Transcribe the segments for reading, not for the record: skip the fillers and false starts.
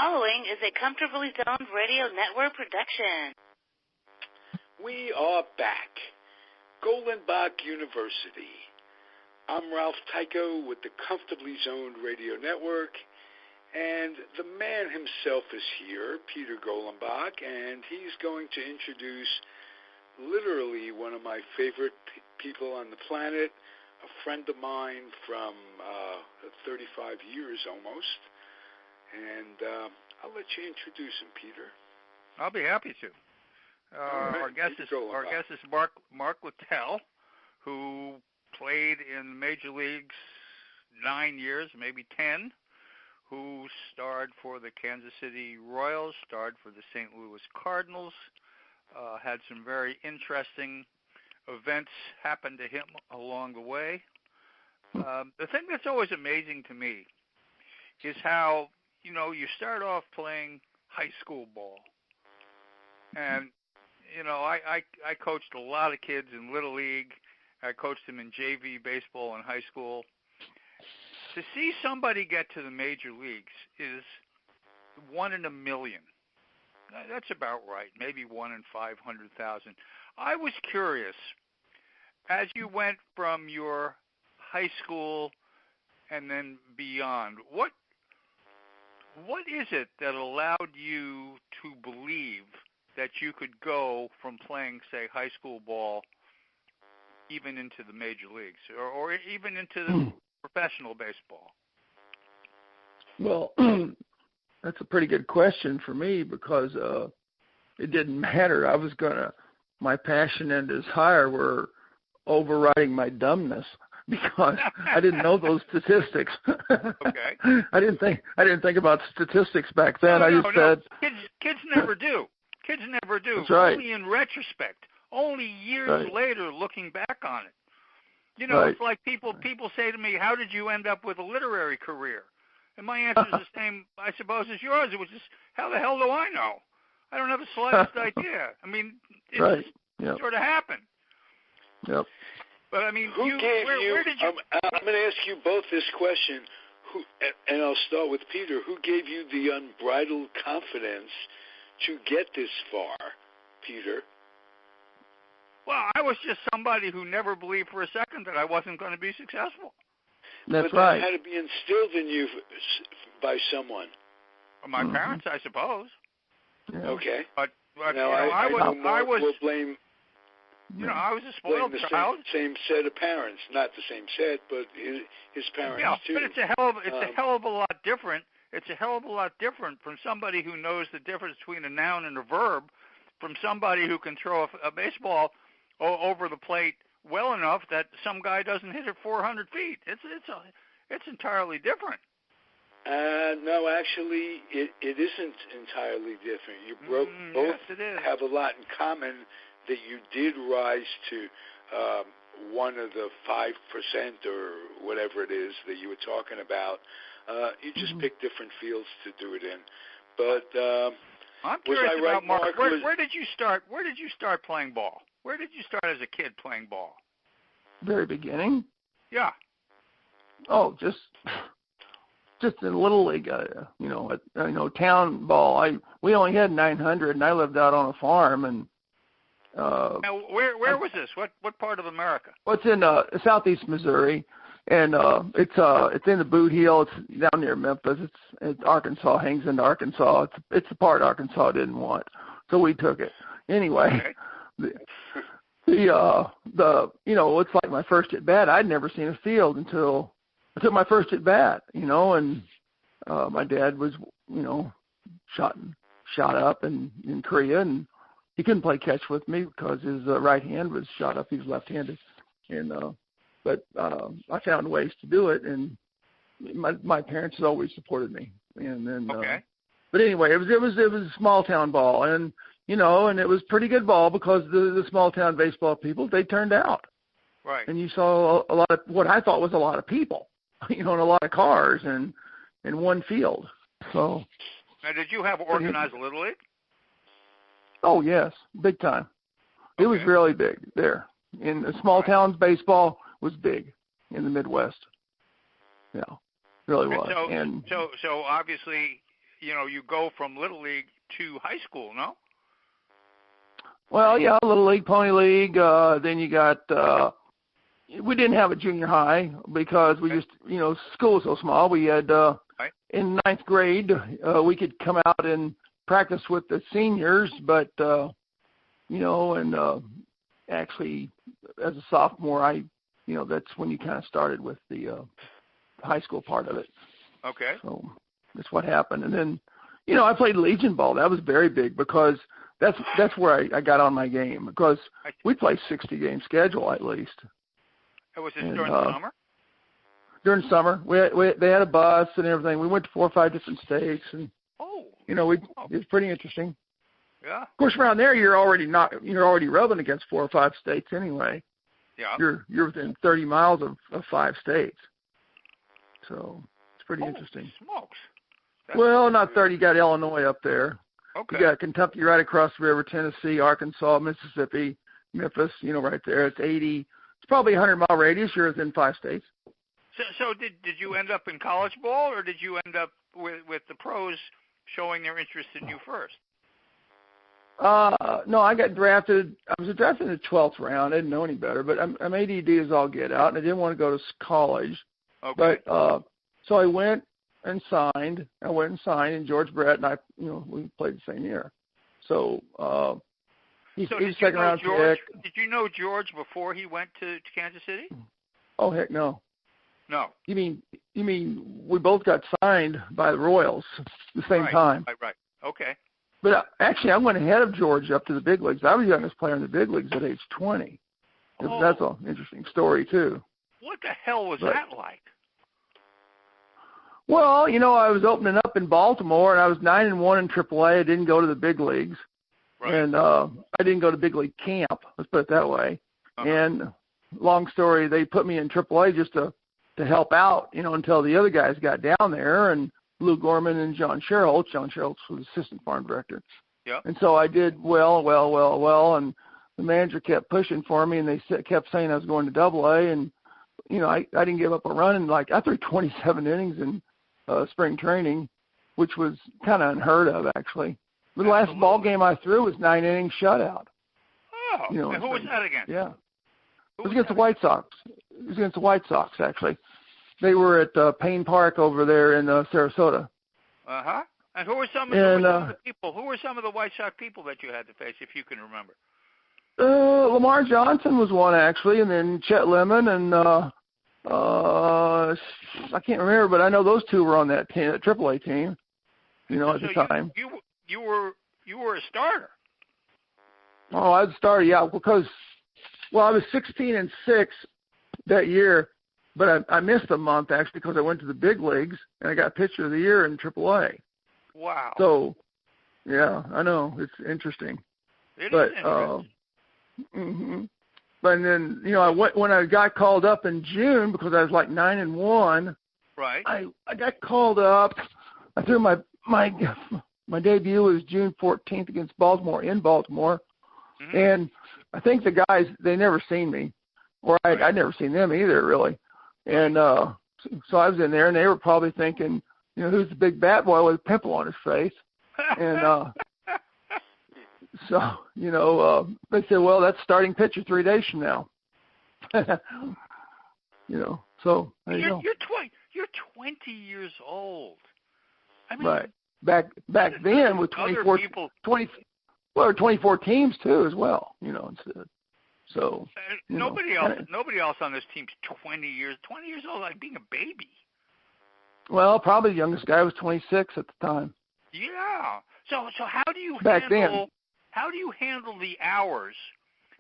following is a Comfortably Zoned Radio Network production. We are back. Golenbock University. I'm Ralph Tycho with the Comfortably Zoned Radio Network, and the man himself is here, Peter Golenbock, and he's going to introduce literally one of my favorite people on the planet, a friend of mine from 35 years almost, and I'll let you introduce him, Peter. I'll be happy to. Right, our guest is Mark Littell, who played in major leagues 9 years, maybe 10, who starred for the Kansas City Royals, starred for the St. Louis Cardinals, had some very interesting events happen to him along the way. The thing that's always amazing to me is how, you start off playing high school ball. And, I coached a lot of kids in Little League. I coached them in JV baseball in high school. To see somebody get to the major leagues is 1 in a million. That's about right, maybe 1 in 500,000. I was curious, as you went from your high school and then beyond, what is it that allowed you to believe that you could go from playing, say, high school ball even into the major leagues or even into the professional baseball? Well, that's a pretty good question for me because it didn't matter. My passion and desire were overriding my dumbness because I didn't know those statistics. Okay. I didn't think about statistics back then. No, said kids never do. Kids never do. That's right. Only in retrospect. Only years right. later, looking back on it. Right. It's like people say to me, "How did you end up with a literary career?" And my answer is the same, I suppose, as yours. It was just, how the hell do I know? I don't have the slightest idea. I mean, it right. just sort of happened. Yep. But I mean, where did you? I'm going to ask you both this question, and I'll start with Peter. Who gave you the unbridled confidence to get this far, Peter? Well, I was just somebody who never believed for a second that I wasn't going to be successful. That's but right. That had to be instilled in you by someone. My parents, I suppose. Yeah. Okay. But now, I was. We'll blame. I was a spoiled child. Same set of parents, not the same set, but his parents too. But it's a hell of a lot different. It's a hell of a lot different from somebody who knows the difference between a noun and a verb, from somebody who can throw a baseball over the plate well enough that some guy doesn't hit it 400 feet. It's entirely different. No, actually, it isn't entirely different. You both have a lot in common, that you did rise to one of the 5% or whatever it is that you were talking about. You just pick different fields to do it in. But I'm curious about Mark. Where did you start? Where did you start playing ball? Where did you start as a kid playing ball? Very beginning. Yeah. Oh, just in Little League, town ball. We only had 900, and I lived out on a farm. And now, where was this? What part of America? Well, it's in southeast Missouri, and it's in the Boot Heel. It's down near Memphis. It's Arkansas, hangs into Arkansas. It's the part Arkansas didn't want, so we took it anyway. Okay. It's like my first at bat. I'd never seen a field until I took my first at bat, and my dad was, shot up in Korea, and he couldn't play catch with me because his right hand was shot up. He was left-handed, but I found ways to do it, and my parents had always supported me. And then, but anyway, it was a small town ball, and and it was pretty good ball because the small town baseball people, they turned out. Right. And you saw a lot of what I thought was a lot of people, and a lot of cars in one field. So. Now, did you have organized Little League? Oh, yes, big time. It was really big there. In the small towns, baseball was big in the Midwest. Yeah, really was. So obviously you go from Little League to high school, no? Well, yeah, Little League, Pony League. Then you got. We didn't have a junior high because we just, school was so small. We had in ninth grade, we could come out and practice with the seniors, but actually, as a sophomore, that's when you kind of started with the high school part of it. Okay. So that's what happened. And then, I played Legion ball. That was very big because that's where I got on my game, because we play 60-game schedule at least. Was this during the summer? During summer. They had a bus and everything. We went to 4 or 5 different states, and it was pretty interesting. Yeah. Of course, around there you're already rubbing against 4 or 5 states anyway. Yeah. You're within 30 miles of 5 states, so it's pretty interesting. Smokes. Well, not 30. You got Illinois up there. Okay. You got Kentucky right across the river, Tennessee, Arkansas, Mississippi, Memphis. Right there. It's 80. It's probably a 100-mile radius. You're within 5 states. So did you end up in college ball, or did you end up with the pros showing their interest in you first? No, I got drafted. I was drafted in the 12th round. I didn't know any better, but I'm ADD as all get out, and I didn't want to go to college. Okay. But so I went and signed. And George Brett and I, we played the same year. So he's a second-round pick. Did you know George before he went to Kansas City? Oh, heck no. No. You mean we both got signed by the Royals at the same time? Right. Okay. But actually, I went ahead of George up to the big leagues. I was the youngest player in the big leagues at age 20. Oh. That's an interesting story, too. What the hell was that like? Well, I was opening up in Baltimore, and I was 9-1 in AAA. I didn't go to the big leagues. Right. And I didn't go to big league camp, let's put it that way. Uh-huh. And long story, they put me in AAA just to help out, until the other guys got down there, and Lou Gorman and John Sherholtz. John Sherholtz was assistant farm director. Yeah. And so I did well, and the manager kept pushing for me, and they kept saying I was going to AA, and, I didn't give up a run, and I threw 27 innings in spring training, which was kind of unheard of, actually. The last ball game I threw was 9 innings shutout. Oh, and who was that against? Yeah. It was against the White Sox. It was against the White Sox, actually. They were at Payne Park over there in Sarasota. Uh-huh. And who were some of the people? Who were some of the White Sox people that you had to face, if you can remember? Lamar Johnson was one, actually, and then Chet Lemon, and I can't remember, but I know those two were on that AAA team, at the time. You were a starter. Oh, I was a starter, yeah, because I was 16-6 that year, but I missed a month actually because I went to the big leagues and I got pitcher of the year in AAA. Wow. So, yeah, I know it's interesting. It is interesting. Mm-hmm. But then, when I got called up in June because I was 9-1. Right. I got called up. I threw my debut was June 14th against Baltimore in Baltimore, mm-hmm. And I think the guys, they never seen me, or I'd never seen them either, really. And so I was in there, and they were probably thinking, who's the big bat boy with a pimple on his face? And so, they said, well, that's starting pitcher 3 days from now. So there you go. You're 20 years old. I mean, right. Back then with 24 teams too as well, instead. So nobody else on this team's 20 years old, like being a baby. Well, probably the youngest guy was 26 at the time. Yeah. So how do you handle the hours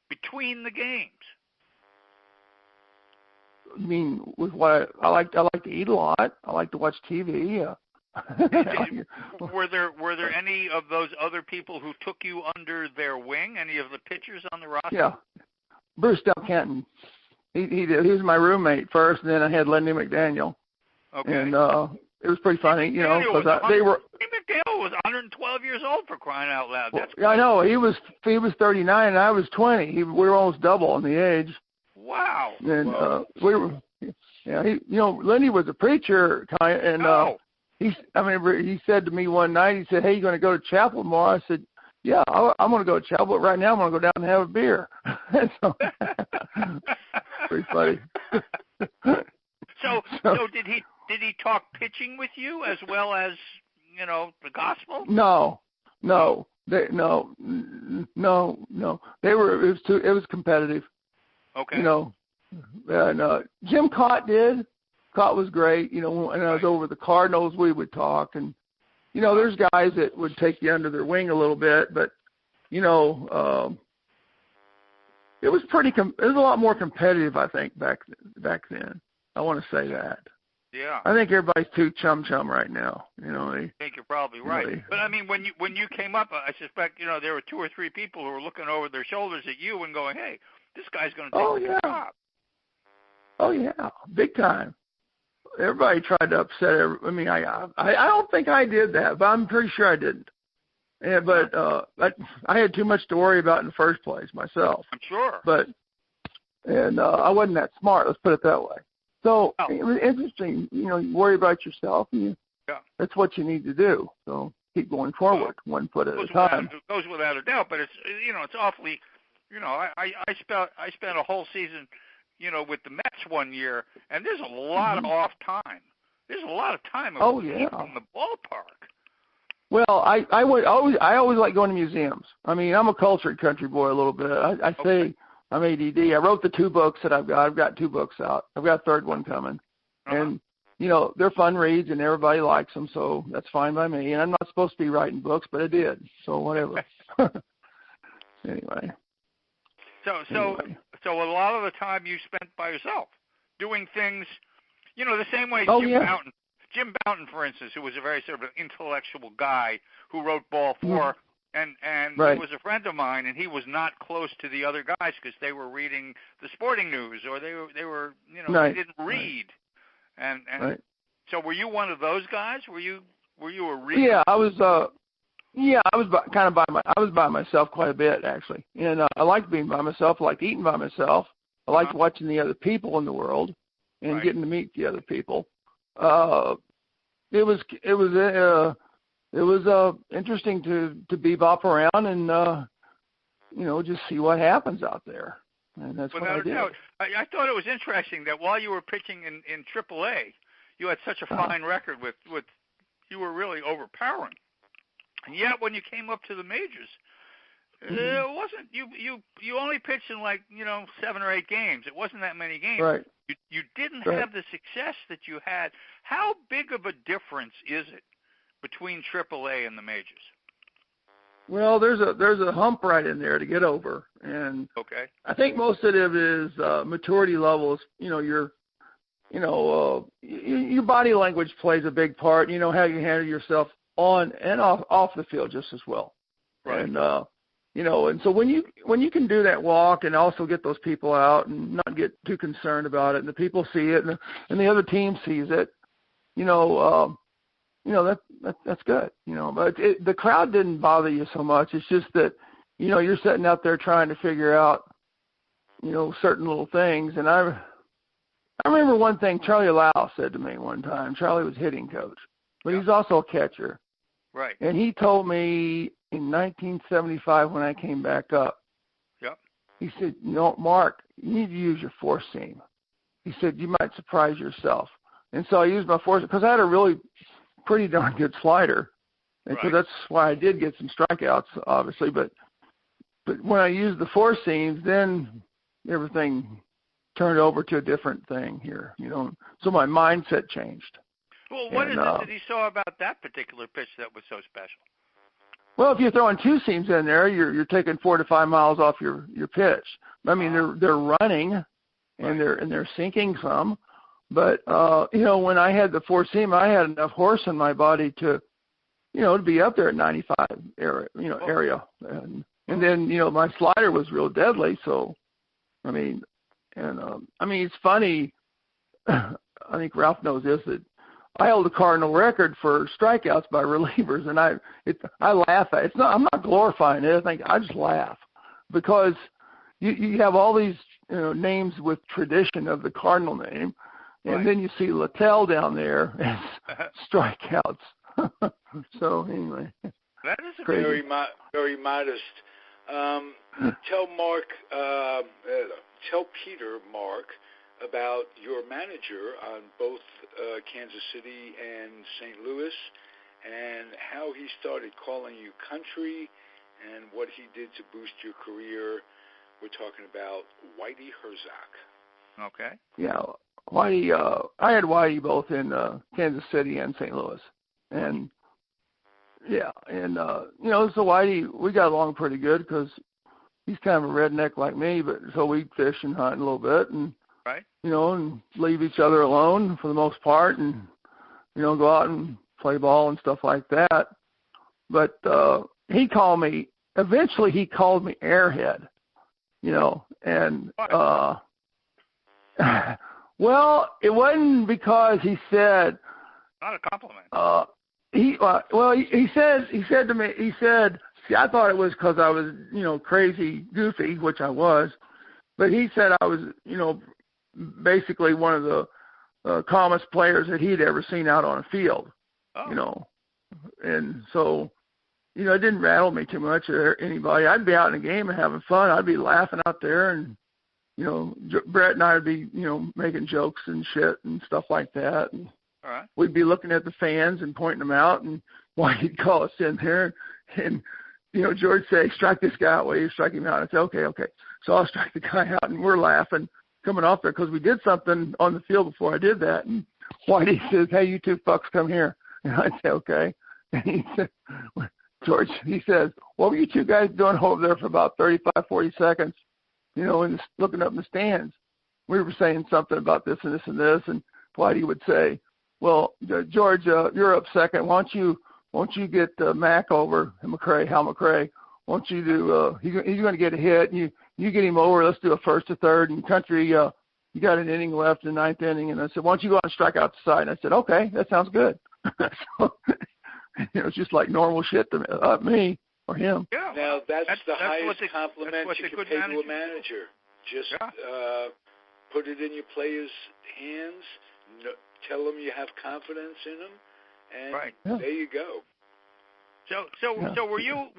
between the games? I mean, with what I like to eat a lot. I like to watch TV. Were there any of those other people who took you under their wing? Any of the pitchers on the roster? Yeah, Bruce Del Canton. He was my roommate first, and then I had Lindy McDaniel. Okay. And it was pretty funny, because they were. McDaniel was 112 years old, for crying out loud. That's I know he was 39 and I was 20. We were almost double in the age. Wow. And we were. Yeah, Lindy was a preacher, and I remember he said to me one night, he said, "Hey, you going to go to chapel tomorrow?" I said, "Yeah, I'm going to go to chapel, but right now I'm going to go down and have a beer." So, pretty funny. So did he talk pitching with you as well as, you know, the gospel? No. They were. It was competitive. Okay. You know, and Jim Cott did. Cott was great. You know, when I was over the Cardinals, we would talk, and you know, there's guys that would take you under their wing a little bit, but you know, it was it was a lot more competitive, I think, back then. I want to say that. Yeah. I think everybody's too chum right now. You know, I think you're probably right. But I mean, when you came up, I suspect, you know, there were 2 or 3 people who were looking over their shoulders at you and going, "Hey, this guy's going to take the job." Oh yeah, big time. Everybody tried to upset. I mean, I don't think I did that, but I'm pretty sure I didn't. Yeah, but I had too much to worry about in the first place myself. I'm sure. But I wasn't that smart. Let's put it that way. So it was interesting. You know, you worry about yourself, and that's what you need to do. So keep going forward, one foot at a time. It goes without a doubt. But it's, you know, it's awfully, you know, I spent a whole season, you know, with the Mets one year, and there's a lot of off time. There's a lot of time away from the ballpark. Well, I always like going to museums. I mean, I'm a cultured country boy a little bit. I say I'm ADD. I wrote the 2 books that I've got. I've got 2 books out. I've got a third one coming. And, you know, they're fun reads and everybody likes them, so that's fine by me. And I'm not supposed to be writing books, but I did. So whatever. Anyway. So a lot of the time you spent by yourself doing things, you know, the same way Jim Bouton, for instance, who was a very sort of intellectual guy who wrote Ball 4, and he was a friend of mine, and he was not close to the other guys because they were reading the sporting news, or they were you know, they didn't read. And so were you one of those guys? Were you a reader? Yeah, I was I was by myself quite a bit, actually. And I liked being by myself. I liked eating by myself. I liked watching the other people in the world and getting to meet the other people. It was interesting to bebop around and you know, just see what happens out there. And that's what I did. I thought it was interesting that while you were pitching in AAA, you had such a fine record with you were really overpowering. And yet when you came up to the majors, it wasn't you only pitched in, like, you know, 7 or 8 games. It wasn't that many games. Right. You didn't have the success that you had. How big of a difference is it between AAA and the majors? Well, there's a hump right in there to get over, and I think most of it is maturity levels. You know, your body language plays a big part. You know how you handle yourself on and off the field just as well. Right. And you know, and so when you can do that walk and also get those people out and not get too concerned about it, and the people see it, and the other team sees it, you know that's good. You know, but the crowd didn't bother you so much. It's just that, you know, you're sitting out there trying to figure out, you know, certain little things. And I remember one thing Charlie Lau said to me one time. Charlie was hitting coach, but he's also a catcher. Right. And he told me in 1975 when I came back up, he said, you know, Mark, you need to use your 4 seam. He said, you might surprise yourself. And so I used my 4 seam because I had a really pretty darn good slider. And so that's why I did get some strikeouts, obviously. But when I used the 4 seams, then everything turned over to a different thing here, you know. So my mindset changed. Well, what is it that he saw about that particular pitch that was so special? Well, if you're throwing 2 seams in there, you're taking 4 to 5 miles off your pitch. I mean, they're running and they're sinking some, but you know, when I had the 4 seam, I had enough horse in my body to, you know, to be up there at 95 area, and then, you know, my slider was real deadly. So, I mean, it's funny. I think Ralph knows this, that I held a Cardinal record for strikeouts by relievers, and I laugh at it. I'm not glorifying it. I just laugh because you have all these, you know, names with tradition of the Cardinal name, And then you see Littell down there as strikeouts. So anyway, that is very modest. Tell Peter, Mark, about your manager on both Kansas City and St. Louis, and how he started calling you country, and what he did to boost your career. We're talking about Whitey Herzog. Okay. Yeah, Whitey. I had Whitey both in Kansas City and St. Louis, and so Whitey, we got along pretty good because he's kind of a redneck like me, but so we fish and hunt a little bit, and right, and leave each other alone for the most part, and go out and play ball and stuff like that. But he called me. Eventually, he called me airhead. And well, it wasn't because he said. Not a compliment. He said to me. He said, "See, I thought it was because I was, crazy, goofy, which I was, but he said I was, basically one of the calmest players that he'd ever seen out on a field, and so, it didn't rattle me too much or anybody. I'd be out in a game and having fun. I'd be laughing out there, and Brett and I would be, making jokes and shit and stuff like that. And all right. We'd be looking at the fans and pointing them out, and why he'd call us in there, and George say, "Strike this guy out." Well, you strike him out. I say, "Okay." So I'll strike the guy out, and we're laughing coming off there because we did something on the field before I did that. And Whitey says, "Hey, you two fucks, come here." And I say, "Okay." And he said, George, he says, "What were you two guys doing over there for about 35, 40 seconds, looking up in the stands?" We were saying something about this and this and this, and Whitey would say, "Well, George, you're up second. Why don't you get Mac over, Hal McRae? Why don't you do, he's going to get a hit, and you get him over. Let's do a first to third, and Country, you got an inning left in the ninth inning." And I said, "Why don't you go out and strike out the side?" And I said, "Okay, that sounds good." So, it's just like normal shit to me or him. Yeah. Now, that's the highest compliment you can pay to a manager. Just put it in your players' hands. Tell them you have confidence in them, and there you go. So were you?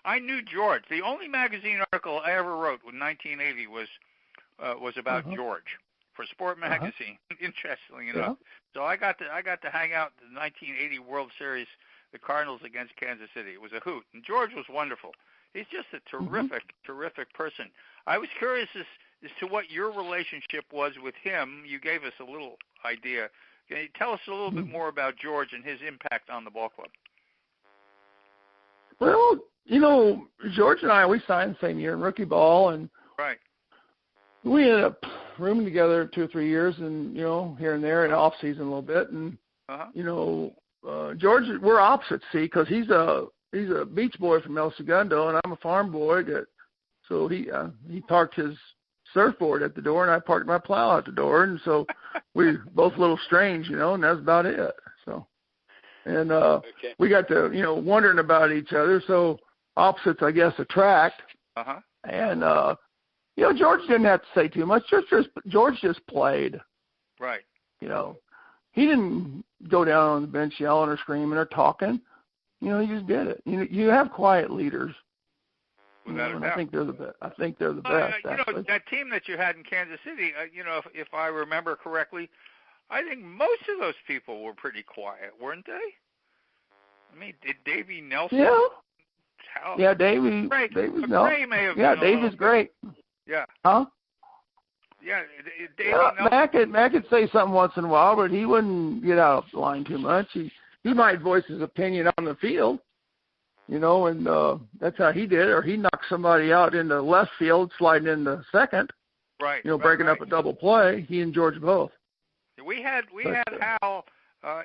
I knew George. The only magazine article I ever wrote in 1980 was about George for Sport Magazine. Interestingly enough, so I got to hang out in the 1980 World Series, the Cardinals against Kansas City. It was a hoot, and George was wonderful. He's just a terrific person. I was curious as to what your relationship was with him. You gave us a little idea. Can you tell us a little bit more about George and his impact on the ball club? Well, George and I, we signed the same year in rookie ball, and we ended up rooming together 2 or 3 years, and here and there in off season a little bit, and George, we're opposites, see, because he's a beach boy from El Segundo, and I'm a farm boy. So he parked his surfboard at the door, and I parked my plow at the door, and so we both a little strange, and that's about it. So, and we got to wondering about each other. So opposites, I guess, attract. And George didn't have to say too much. George just played. Right. He didn't go down on the bench yelling or screaming or talking. He just did it. You have quiet leaders. And I think they're the best. That team that you had in Kansas City, if I remember correctly, I think most of those people were pretty quiet, weren't they? I mean, did Davey Nelson? Yeah, Davey. Davy's Gray may have been Davy's great. Yeah. Huh? Yeah, Davey Nelson. Mac could say something once in a while, but he wouldn't get out of line too much. He might voice his opinion on the field. And that's how he did it. Or he knocked somebody out into left field, sliding into second. Right. Breaking up a double play. He and George both. We had Hal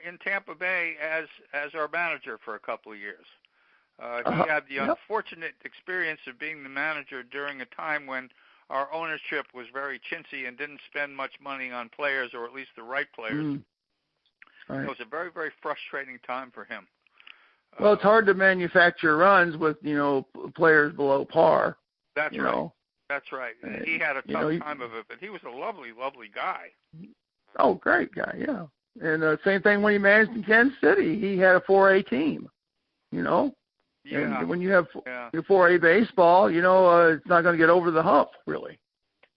in Tampa Bay as our manager for a couple of years. He had the unfortunate experience of being the manager during a time when our ownership was very chintzy and didn't spend much money on players, or at least the right players. Right. It was a very, very frustrating time for him. Well, it's hard to manufacture runs with, players below par. That's right. That's right. He had a tough time of it, but he was a lovely, lovely guy. Oh, great guy, yeah. And same thing when he managed in Kansas City. He had a 4A team, you know. Yeah. And when you have your 4A baseball, you know, it's not going to get over the hump, really.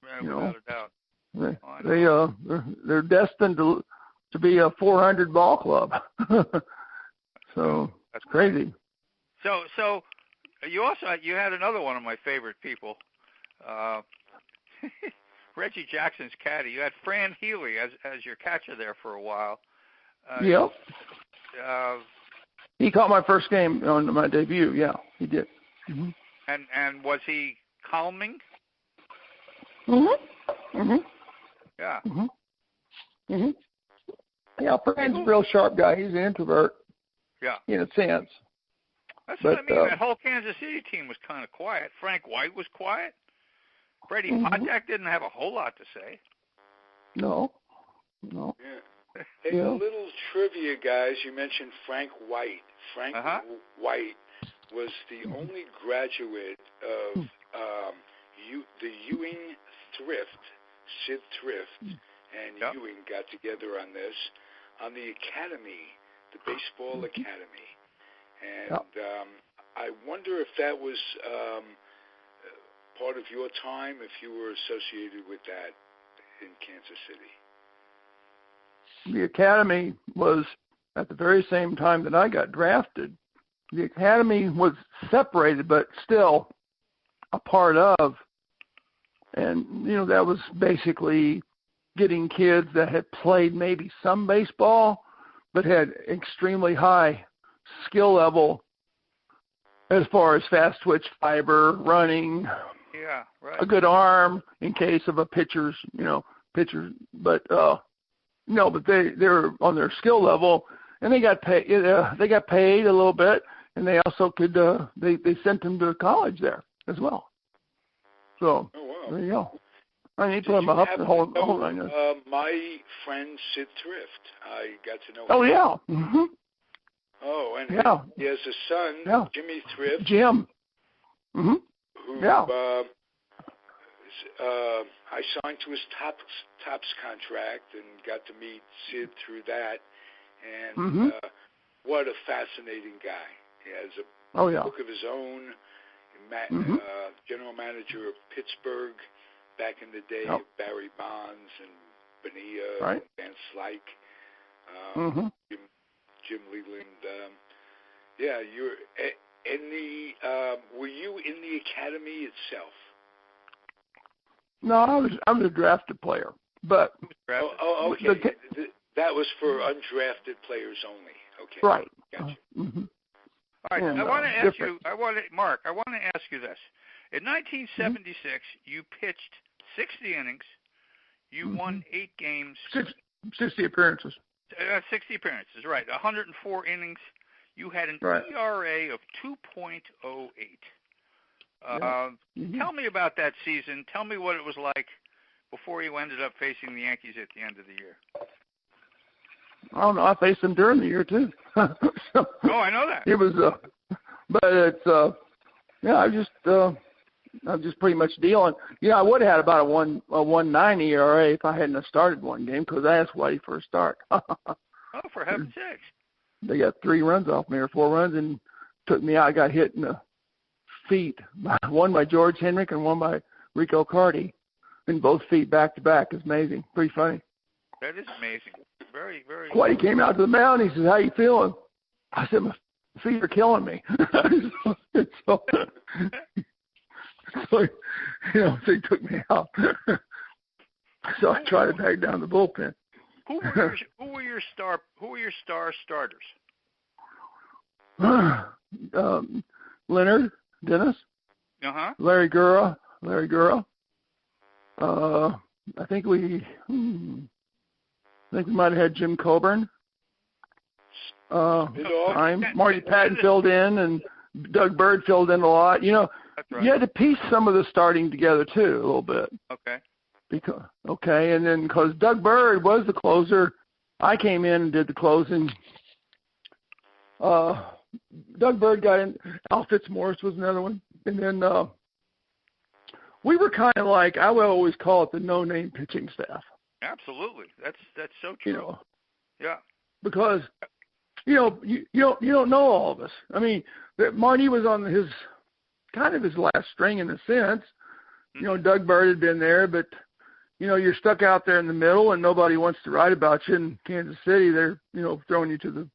Yeah, you without know, a doubt. they're destined to be a 400 ball club. So that's crazy. So you had another one of my favorite people, Reggie Jackson's caddy. You had Fran Healy as your catcher there for a while. Yep. He caught my first game on my debut. Yeah, he did. Mm-hmm. And was he calming? Mm-hmm. Mm-hmm. Yeah. Mm-hmm. Mm-hmm. Yeah, Fran's a real sharp guy. He's an introvert. Yeah. In a sense. That's what I mean. That whole Kansas City team was kind of quiet. Frank White was quiet. Freddie Potek didn't have a whole lot to say. No. Yeah. Hey, a little trivia, guys. You mentioned Frank White. Frank White was the only graduate of the Ewing Thrift, Sid Thrift, and Ewing got together on this, on the academy, the baseball academy. And I wonder if that was part of your time, if you were associated with that in Kansas City. The academy was at the very same time that I got drafted. The academy was separated, but still a part of. And, you know, that was basically getting kids that had played maybe some baseball, but had extremely high skill level as far as fast twitch fiber, running, a good arm in case of a pitcher, but but they were on their skill level, and they got paid. They got paid a little bit, and they also could. They sent them to college there as well. So there you go. I need to put them up the whole thing. My friend Sid Thrift, I got to know. Oh yeah. Mm-hmm. Oh, and he has a son, Jimmy Thrift. Jim. Mm-hmm. Who, I signed to his Tops contract and got to meet Sid through that. And what a fascinating guy. He has a book of his own, general manager of Pittsburgh back in the day of Barry Bonds and Bonilla and Van Slyke. Jim Leland. You're in the. Were you in the academy itself? No, I was a drafted player, but. Okay. That was for undrafted players only. Okay. Right. Gotcha. All right. And, I want to ask you. Mark. I want to ask you this. In 1976, you pitched 60 innings. You won 8 games. 60 appearances. 60 appearances, right. 104 innings. You had an ERA of 2.08. Tell me about that season. Tell me what it was like before you ended up facing the Yankees at the end of the year. I don't know. I faced them during the year, too. I know that. It was, but it's, I'm just pretty much dealing. I would have had about a 1.90 ERA if I hadn't have started one game because that's why he first start. For heaven's sakes. They got 3 runs off me or 4 runs and took me out. I got hit in the feet, one by George Henrik and one by Rico Cardi, and both feet back to back. It's amazing. Pretty funny. That is amazing. Very, very. He came out to the mound. He says, "How you feeling?" I said, "My feet are killing me." so he took me out. So I tried to back down the bullpen. Who were your starters? Leonard Dennis. Larry Gura. I think we might have had Jim Coburn. Marty Patton filled in, and Doug Bird filled in a lot. You had to piece some of the starting together too a little bit. Okay. And then because Doug Bird was the closer, I came in and did the closing. Doug Bird got in. Al Fitzmaurice was another one. And then we were kind of like, I would always call it the no-name pitching staff. Absolutely. That's so true. You know, yeah. Because you don't know all of us. I mean, Marty was on his last string in a sense. You know, Doug Bird had been there, but you know, you're stuck out there in the middle, and nobody wants to write about you in Kansas City. They're throwing you to the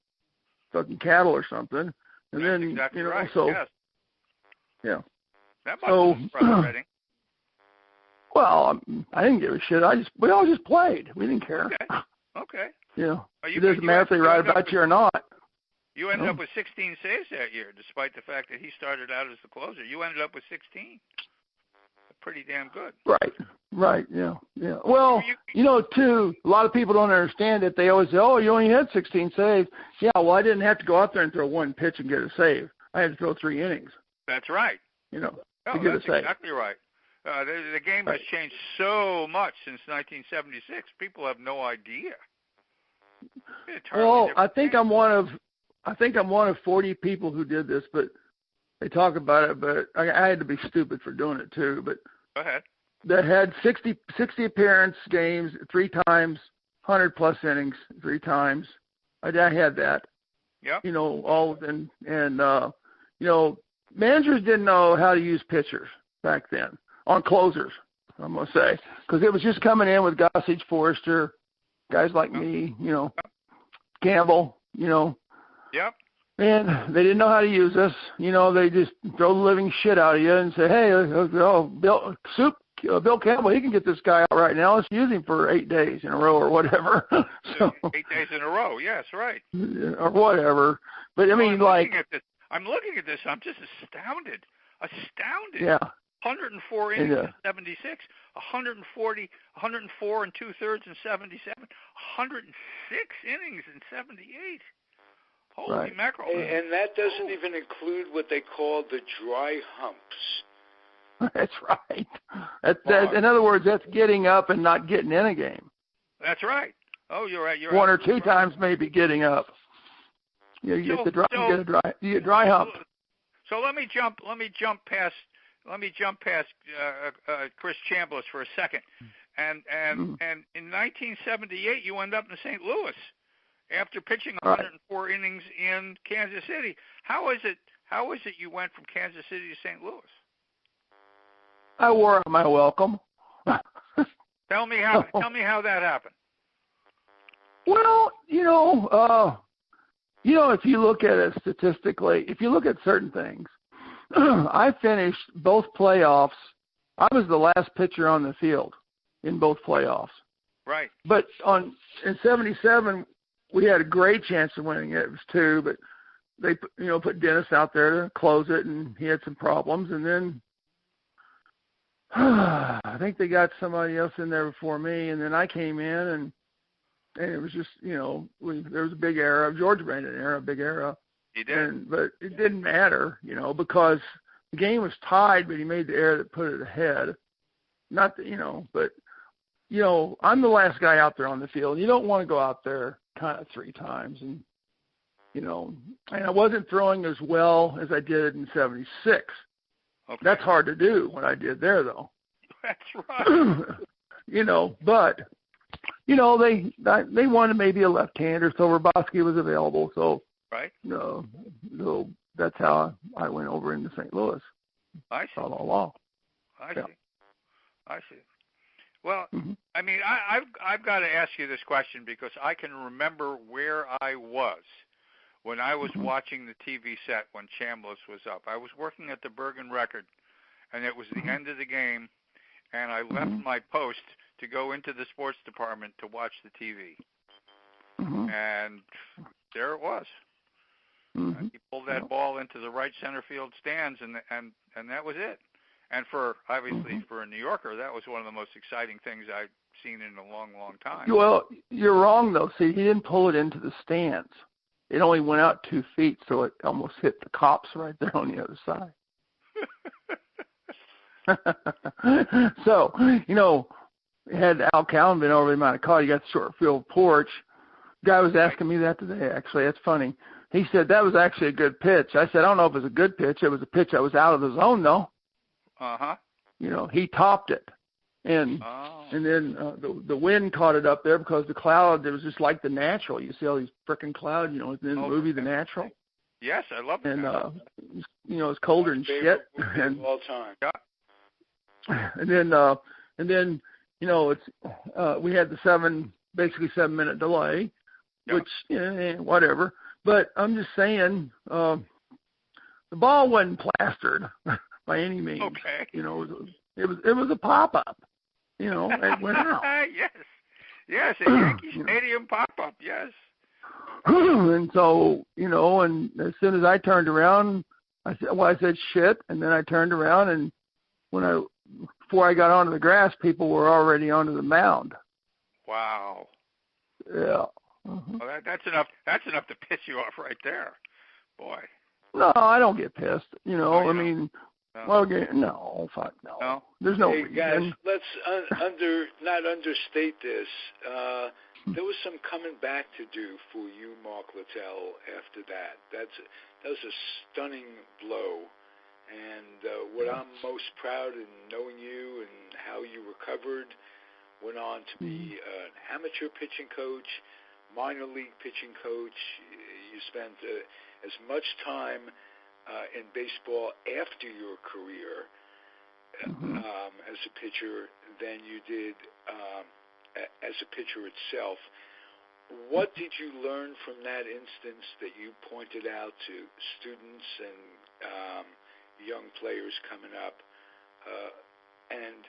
fucking cattle or something. And That's then exactly right. so yes. yeah. That must be frustrating. Well, I didn't give a shit. We all just played. We didn't care. Okay. You know, it doesn't matter if they write about you or not. You ended up with 16 saves that year, despite the fact that he started out as the closer. You ended up with 16. Pretty damn good. Right. Yeah. Well, too, a lot of people don't understand it. They always say, "Oh, you only had 16 saves." Yeah. Well, I didn't have to go out there and throw one pitch and get a save. I had to throw 3 innings. That's right. To get a save. That's exactly right. The game has changed so much since 1976. People have no idea. Well, I think I'm one of 40 people who did this, but they talk about it. But I had to be stupid for doing it too. But go ahead. That had 60 appearance games 3 times, 100+ innings 3 times. I had that. Yeah. All within, and managers didn't know how to use pitchers back then on closers. I'm gonna say because it was just coming in with Gossage, Forrester, guys like me, Campbell, Yep. And they didn't know how to use us. They just throw the living shit out of you and say, "Hey, Bill Campbell, he can get this guy out right now. Let's use him for 8 days in a row or whatever." 8 days in a row. Yes, right. Or whatever. But I mean, I'm looking at this. I'm just astounded. Yeah. 104 innings in 76, 104 and 2/3 in 77, 106 innings in 78. Holy mackerel! And that doesn't even include what they call the dry humps. That's right. That's in other words, that's getting up and not getting in a game. That's right. Oh, you're right. You're one or two times maybe getting up. You get a dry hump. So let me jump past Chris Chambliss for a second. And in 1978, you end up in St. Louis after pitching 104 innings in Kansas City. How is it you went from Kansas City to St. Louis? I wore out my welcome. Tell me how that happened. Well, if you look at it statistically, if you look at certain things, I finished both playoffs. I was the last pitcher on the field in both playoffs. Right. But in 77, we had a great chance of winning it. It was 2, but they put Dennis out there to close it, and he had some problems. And then I think they got somebody else in there before me, and then I came in, and it was just, there was a big era. George ran an era, a big era. He did. But it didn't matter, because the game was tied, but he made the error that put it ahead. Not that, but, I'm the last guy out there on the field. You don't want to go out there kind of 3 times. And, and I wasn't throwing as well as I did in 76. Okay. That's hard to do what I did there, though. That's right. But, they wanted maybe a left-hander, so Roboski was available. So, right. So that's how I went over into St. Louis. I see. All along. I see. Well, I mean, I've got to ask you this question because I can remember where I was when I was watching the TV set when Chambliss was up. I was working at the Bergen Record, and it was the end of the game, and I left my post to go into the sports department to watch the TV. And there it was. He pulled that ball into the right center field stands, and that was it. And obviously for a New Yorker, that was one of the most exciting things I've seen in a long, long time. Well, you're wrong, though. See, he didn't pull it into the stands. It only went out 2 feet, so it almost hit the cops right there on the other side. So, had Al Callan been over, he might have caught. He got the short field porch. Guy was asking me that today, actually. That's funny. He said that was actually a good pitch. I said, I don't know if it was a good pitch. It was a pitch that was out of the zone, though. Uh-huh. He topped it. and then the wind caught it up there because the cloud, it was just like The Natural. You see all these frickin' clouds, you know, in the movie The Natural. Yes, I love it. And you know, it's colder than shit. And all time. Yeah. And then you know, it's we had the basically 7 minute delay, which whatever. But I'm just saying, the ball wasn't plastered by any means. Okay. You know, it was a pop up. You know, it went out. Yes, a Yankee Stadium pop up. Yes. And so, you know, and as soon as I turned around, I said shit, and then I turned around, and before I got onto the grass, people were already onto the mound. Wow. Yeah. Well, that's enough. That's enough to piss you off right there, boy. No, I don't get pissed. You know, No, I mean, no, fuck no. No? There's no Hey, reason. guys, let's not understate this. There was some coming back to do for you, Mark Littell, after that. That was a stunning blow. And what I'm most proud in knowing you and how you recovered, went on to be an amateur pitching coach, minor league pitching coach. You spent as much time in baseball after your career as a pitcher than you did as a pitcher itself. What did you learn from that instance that you pointed out to students and young players coming up, and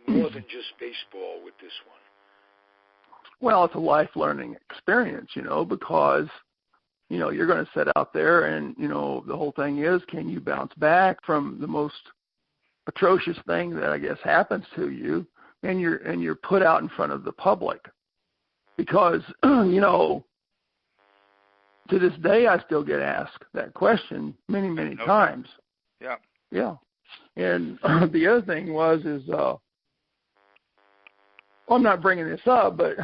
more than just baseball with this one? Well, it's a life learning experience, you know, because, you know, you're going to sit out there and, you know, the whole thing is, can you bounce back from the most atrocious thing that I guess happens to you, and you're put out in front of the public? Because, you know, to this day, I still get asked that question many, many times. Yeah. Yeah. And the other thing is, I'm not bringing this up, but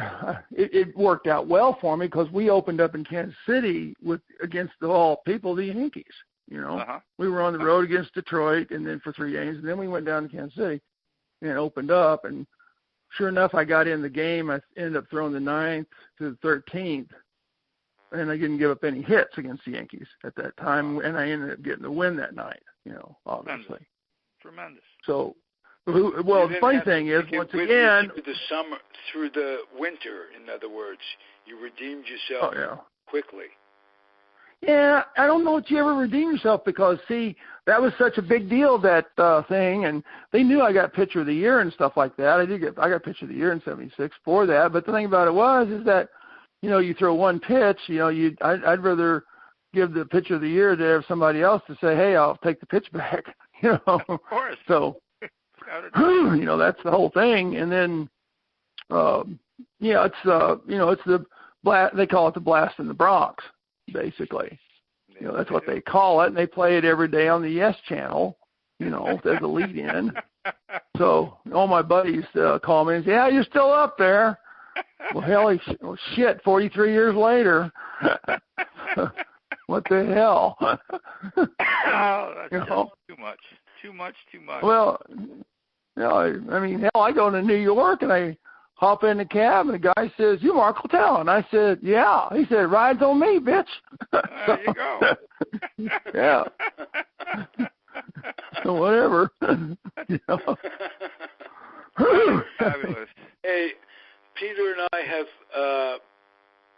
it worked out well for me because we opened up in Kansas City against all people, the Yankees. You know, we were on the road against Detroit, and then for 3 games, and then we went down to Kansas City and opened up. And sure enough, I got in the game. I ended up throwing the 9th to the 13th, and I didn't give up any hits against the Yankees at that time, and I ended up getting the win that night. You know, obviously. Tremendous. So. Well, the funny thing is, once again, through the winter, in other words, you redeemed yourself quickly. Yeah, I don't know if you ever redeem yourself because, see, that was such a big deal, that thing, and they knew I got Pitcher of the Year and stuff like that. I got Pitcher of the Year in '76 for that. But the thing about it is that, you know, you throw one pitch, you know, I'd rather give the Pitcher of the Year to somebody else to say, hey, I'll take the pitch back. You know, of course. So. You know, that's the whole thing. And then, it's the blast. They call it the blast in the Bronx, basically. You know, that's what they call it. And they play it every day on the Yes Channel, you know, as a lead-in. So all my buddies call me and say, yeah, you're still up there. Well, hell, shit, 43 years later. What the hell? That's too much. Too much. Well, I mean, hell, I go to New York and I hop in the cab and the guy says, you Mark Littell? And I said, yeah. He said, rides on me, bitch. There you go. Yeah. So whatever. You know. Fabulous. Hey, Peter and I have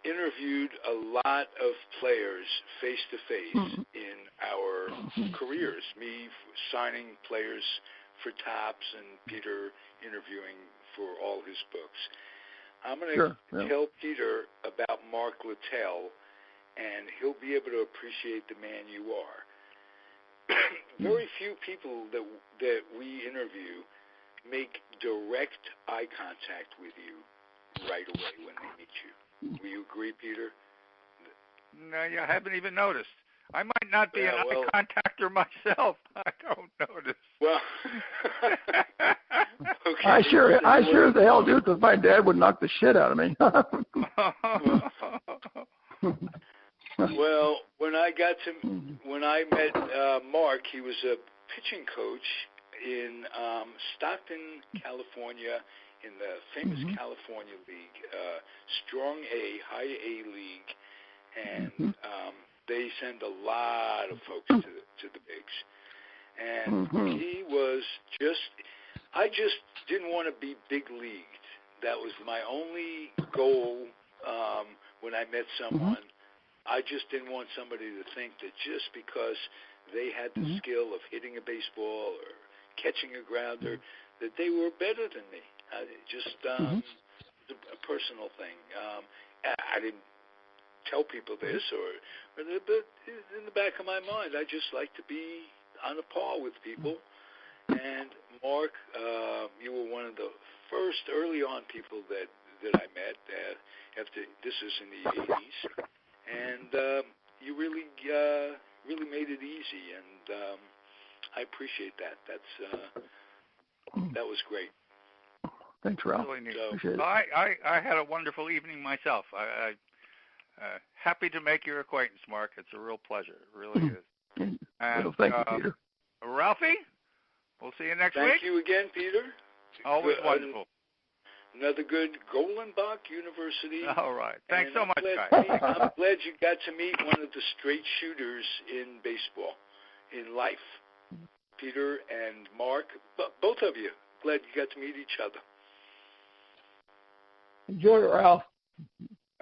interviewed a lot of players face-to-face in our careers, me signing players for Topps and Peter interviewing for all his books. I'm going to tell Peter about Mark Littell, and he'll be able to appreciate the man you are. Very few people that we interview make direct eye contact with you right away when they meet you. Will you agree, Peter? No, I haven't even noticed. I might not be an eye contactor myself. I don't notice. Well, okay. I sure the hell do, because my dad would knock the shit out of me. Well, when I met Mark, he was a pitching coach. in Stockton, California, in the famous California League, Strong A, High A League, and they send a lot of folks to the bigs. And he was I just didn't want to be big leagued. That was my only goal when I met someone. I just didn't want somebody to think that just because they had the skill of hitting a baseball or catching a grounder, that they were better than me. Just a personal thing. I didn't tell people this, but in the back of my mind, I just like to be on a par with people. And Mark, you were one of the first early on people that I met. After this is in the 80s, and you really made it easy, and I appreciate that. That was great. Thanks, Ralph. Really neat. So, appreciate it. I had a wonderful evening myself. I happy to make your acquaintance, Mark. It's a real pleasure. It really is. And, thank you, Peter. Ralphie, we'll see you next week. Thank you again, Peter. Always wonderful. Another good Golenbock University. All right. Thanks so much, guys. I'm glad you got to meet one of the straight shooters in baseball, in life. Peter and Mark, both of you. Glad you got to meet each other. Enjoy it, Ralph.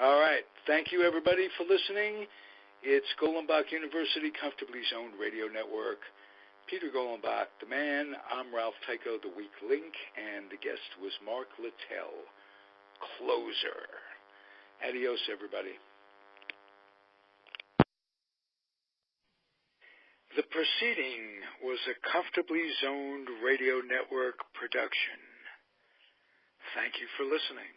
All right. Thank you, everybody, for listening. It's Golenbock University, Comfortably Zoned Radio Network. Peter Golenbock, the man. I'm Ralph Tycho, the weak link, and the guest was Mark Littell, closer. Adios, everybody. The proceeding was a Comfortably Zoned Radio Network production. Thank you for listening.